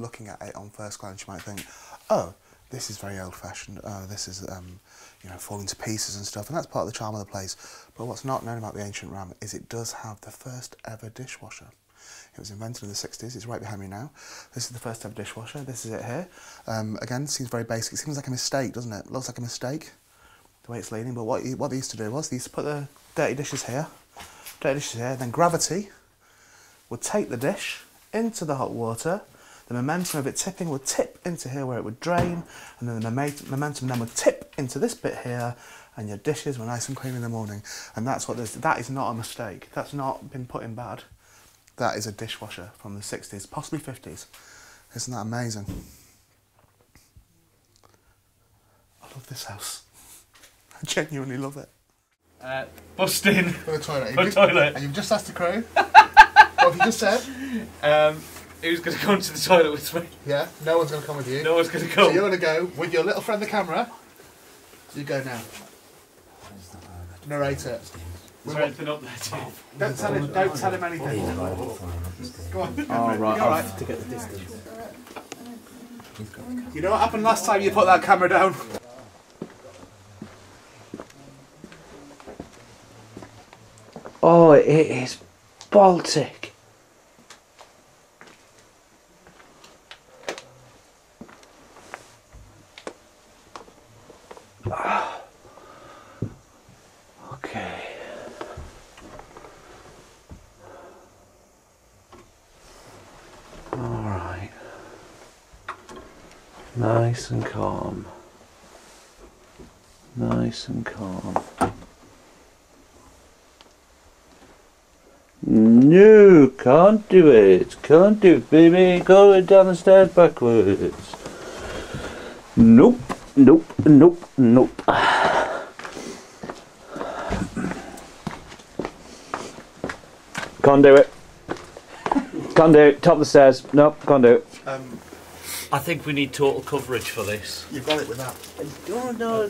looking at it on first glance, you might think, oh, this is very old-fashioned. Oh, this is, you know, falling to pieces and stuff, and that's part of the charm of the place. But what's not known about the ancient Ram is it does have the first ever dishwasher. It was invented in the 60s. It's right behind me now. This is the first ever dishwasher. This is it here. Again, seems very basic. It seems like a mistake, doesn't it? Looks like a mistake, the way it's leaning. But what they used to do was they used to put the dirty dishes here, then gravity would take the dish into the hot water. The momentum of it tipping would tip into here where it would drain, and then the momentum then would tip into this bit here, and your dishes were nice and clean in the morning. And that's what this, that is not a mistake. That's not been put in bad. That is a dishwasher from the 60s, possibly 50s. Isn't that amazing? I love this house. I genuinely love it. Busting For the toilet. For the toilet. And you've just asked the crew. What have you just said? Who's going to go into the toilet with me? Yeah, no one's going to come with you. No one's going to come. So you're going to go with your little friend the camera. You go now. Narrate it. Is there anything up there too? Don't tell him anything. Go on. Oh, right. You're right. To get the distance. You know what happened last time you put that camera down? Oh, it is Baltic. Okay. All right. Nice and calm. Nice and calm. No, can't do it. Can't do it, baby. Go down the stairs backwards. Nope, nope, nope, nope. Can't do it. Can't do it. Top of the stairs. Nope, can't do it. I think we need total coverage for this. You've got it with that. Oh, no.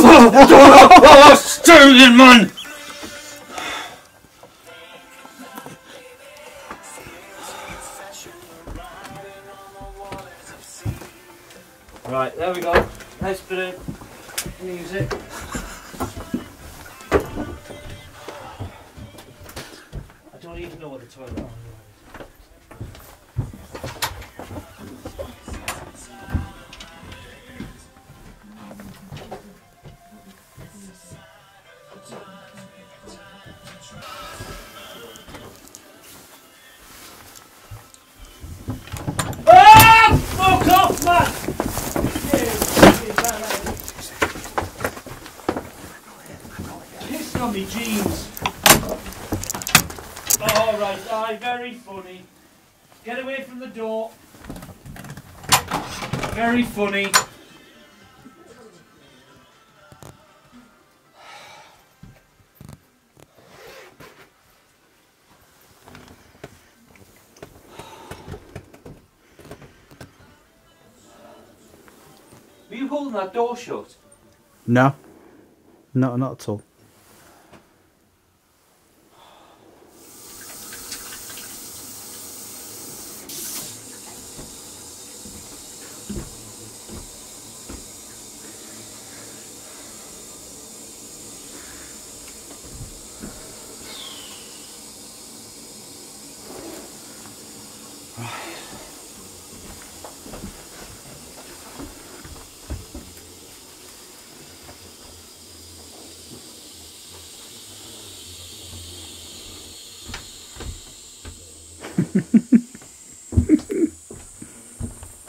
Oh, Sterling, man! Right, there we go. Nice bit of music. I don't even know what the toilet is. On me jeans. Alright, aye, very funny. Get away from the door. Very funny. Were you holding that door shut? No. No, not at all.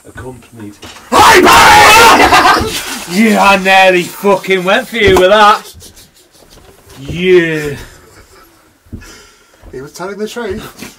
Accompanied. Yeah, I nearly fucking went for you with that. Yeah. He was telling the truth.